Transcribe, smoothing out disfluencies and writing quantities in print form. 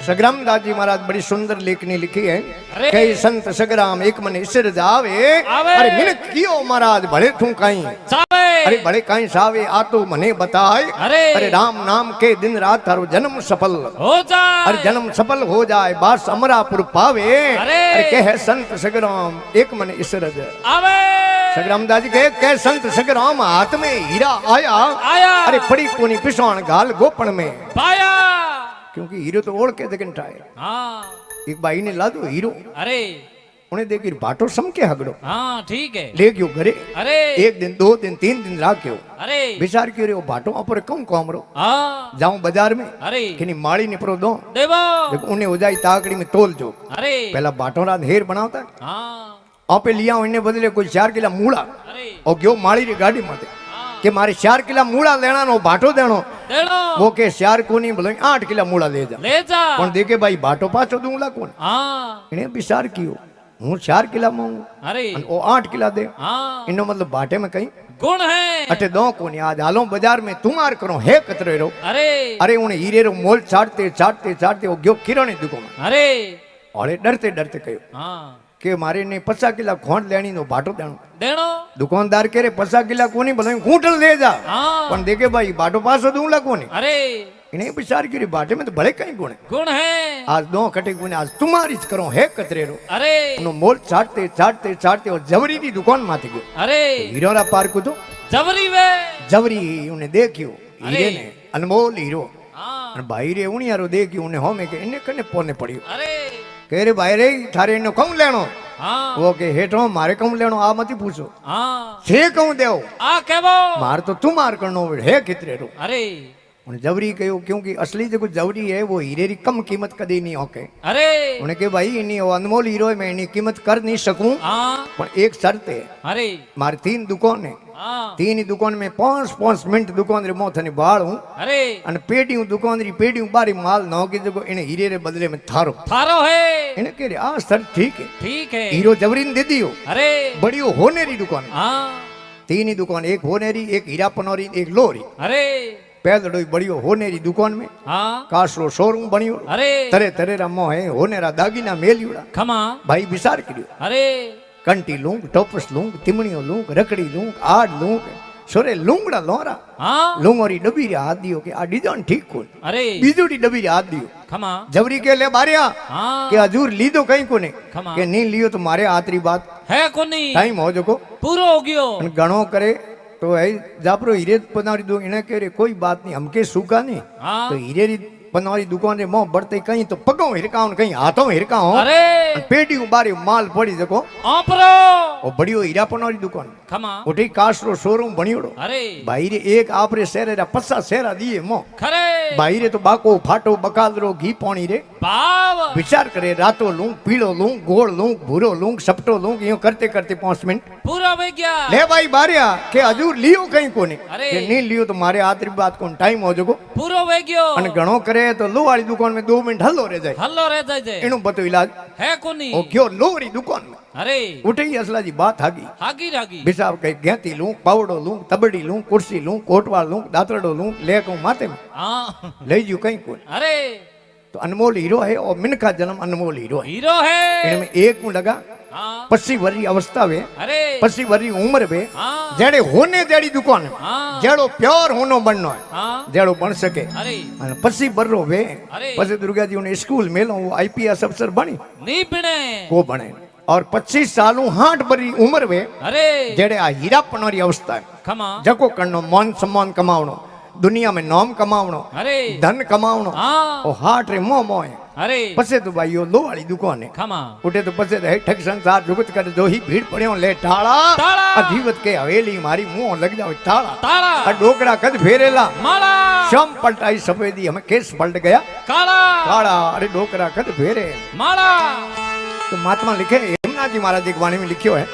सग्राम दास जी महाराज बड़ी सुंदर लेखनी लिखी है। कई संत सग्राम एक मन ईश्वर जावे, अरे मिनक कियो महाराज भले तू कहीं, अरे भले कहीं सावे आ तो मने बताए, अरे राम नाम के दिन रात थारो जन्म सफल हो जाए, अरे जन्म सफल हो जाए बास अमरापुर पावे, अरे कहे संत सग्राम एक मन ईश्वर जावे। सग्राम दास जी कह संत सग्राम हाथ में हीरा आया, अरे पड़ी कोनी पिछाण गाल गोपन में पाया, क्योंकि हीरो तो ओढ़ के देखन टाए। एक भाई ने ला दो हीरो, अरे उन्हें देखी बाटो सम के हगड़ो, हाँ ठीक है ले गयो घरे, अरे एक दिन दो दिन तीन दिन राख्यो, अरे विचार क्यों रे बाटो पर कम कामरो, जाऊं बाजार में, अरे किनी माड़ी ने परो दो देवो, उन्हें हो जाई ताकड़ी में तोल जो, अरे पहला बाटो रात हेर बनावता, आपे लिया इन्हें बदले कोई 4 किला मूला, और गयो माड़ी री गाड़ी माते के मारे 4 किला मूला लेना नो बाटो देनो, वो के 4 को नहीं बोले 8 किला मूला ले जा पण देखे भाई बाटो पाछो दूंगा कौन, इन्हें विचार कियो हूँ 4 किला मांगू, अरे वो 8 किला दे, इनो मतलब बाटे में कहीं गुण है, अटे दो कोनी आज हालो बाजार में तुम्हार करो है कतरे रो, अरे उन्हें हीरे रो मोल चाटते चाटते चाटते वो गयो किराने दुकान, अरे डरते डरते कहो के मारे ने 50 किला खोंड लेनी नो बाटो देनो, दुकानदार के रे 50 किला कोनी बोले खूंटल ले जा, पण देखे भाई बाटो पासो दूंगा कोनी, अरे इन्हें विचार की बाटे में तो बड़े कहीं गुण है, आज दो कटे गुण आज तुम्हारी करो है कतरे रो, अरे उन्हों मोल चाटते चाटते चाटते और जवरी की दुकान माते गयो, अरे हीरोरा पार को तो जवरी उन्हें देखियो हीरे ने अनमोल हीरो, भाई रे उन्हीं यारो देखियो उन्हें हो में के इन्हें कने पोने पड़ियो, अरे कह रे भाई रे थारे इन्हें कौन लेनो, वो के हेठो मारे कौन लेनो आ मत पूछो, छे कौन देव आ केवो मार तो तुम्हार करनो है कितरे रो, अरे उन्हें जवरी कहो क्योंकि असली जो जवरी है वो हीरे री कम कीमत कदी नहीं होके, अरे उन्हें के भाई इन्हीं अनमोल हीरो है मैं इन्हीं कीमत कर नहीं सकूं, पर एक शर्त है, अरे मारे 3 दुकान है, 3 दुकान में 5 मिनट दुकान रे मोथ ने बाळ हूं, अरे अन पेडी दुकान री पेडी बारी माल न होके जो इने हीरे रे बदले में थारो है, इने के रे आ सर ठीक है हीरो जवरी ने दे दियो, अरे बड़ियो होनेरी दुकान, 3 दुकान एक होनेरी एक हीरा पनोरी एक लोरी, अरे पैदड़ो बड़ियो होनेरी दुकान में कासरो शोरूम बनियो, अरे तरह तरह रा मोह है होनेरा दागीना मेलियोड़ा खमा भाई विचार करियो, अरे कंटी लूंग टोपस लूंग तिमणियो लूंग रकड़ी लूंग आड़ लूंग सोरे लूंगड़ा लोरा, लूंगोरी डबी रे हाथ दियो के आ डिजाइन ठीक कोन, अरे बीजोड़ी डबी रे हाथ दियो खमा जवरी के ले बारिया के हजूर लीदो कहीं कोने के नहीं लियो तो मारे आतरी बात है कोनी टाइम हो जको पूरो हो गयो गणो करे तो है जापरो हीरे पनारी दो इन्हें कह रहे कोई बात नहीं हमके सूखा नहीं, तो हीरे री पनारी दुकान रे मोह बढ़ते कहीं तो पगों हिरकाऊं कहीं हाथों हिरकाऊं, अरे पेटी बारी माल पड़ी देखो आपरो ओ बड़ियो हीरा पनारी दुकान खमा उठी कासरो शोरूम बनियोड़ो, अरे भाई रे एक आपरे शहर रा 50 शहरा दिए मोह खरे भाई रे तो बाको फाटो बकालरो घी पानी रे बाव विचार करे रातो लूं पीलो लूं गोड़ लूं भूरो लूं सपटो लूं यो करते करते 5 मिनट पूरा हो गया, ले भाई बारिया के हजूर लियो कहीं कोने के नहीं लियो तो मारे आतरी बात कोन टाइम हो जको पूरो हो गयो, अन घणो करे तो लो वाली दुकान में 2 मिनट हल्लो रह जाए इनु बतो इलाज है कोनी ओ क्यों लो वाली दुकान में, अरे उठी असला जी बात हागी बिसाब के गेती लूं पावड़ो लूं तबड़ी लूं कुर्सी लूं कोटवाल लूं दातरडो लूं ले को माथे में ले जू कहीं कोन, अरे तो अनमोल हीरो है और मिनका जन्म अनमोल हीरो है, इनमें एक में लगा 25 वर्ष अवस्था वे, अरे 25 वर्ष उम्र वे, जेड़े होने जेड़ी दुकान जेड़ो प्योर होनो बननो है जेड़ो बन सके, अरे 25 वर्ष वे पछे दुर्गा जी ने स्कूल में लो आईपीएस अफसर बनी नहीं बने को बने, और 25 सालों 8 बरी उम्र वे, अरे जेड़े आ हीरा पनोरी अवस्था है खमा जको करनो मान सम्मान कमावनो दुनिया में नाम कमावनो, अरे धन कमावनो ओ हाट रे मोह है, अरे पसे तो भाई यो लो वाली दुकान है खमा उठे तो पसे है ठग संसार जुगत कर दो ही भीड़ पड़ियो ले टाड़ा जीवत के हवेली मारी मुंह लग जाओ टाड़ा डोकड़ा कद फेरेला माला शम पलटाई सफेदी हमें केस पलट गया काला अरे डोकड़ा कद फेरे माला, तो महात्मा लिखे हेमनाथ जी महाराज एक वाणी में लिखियो है,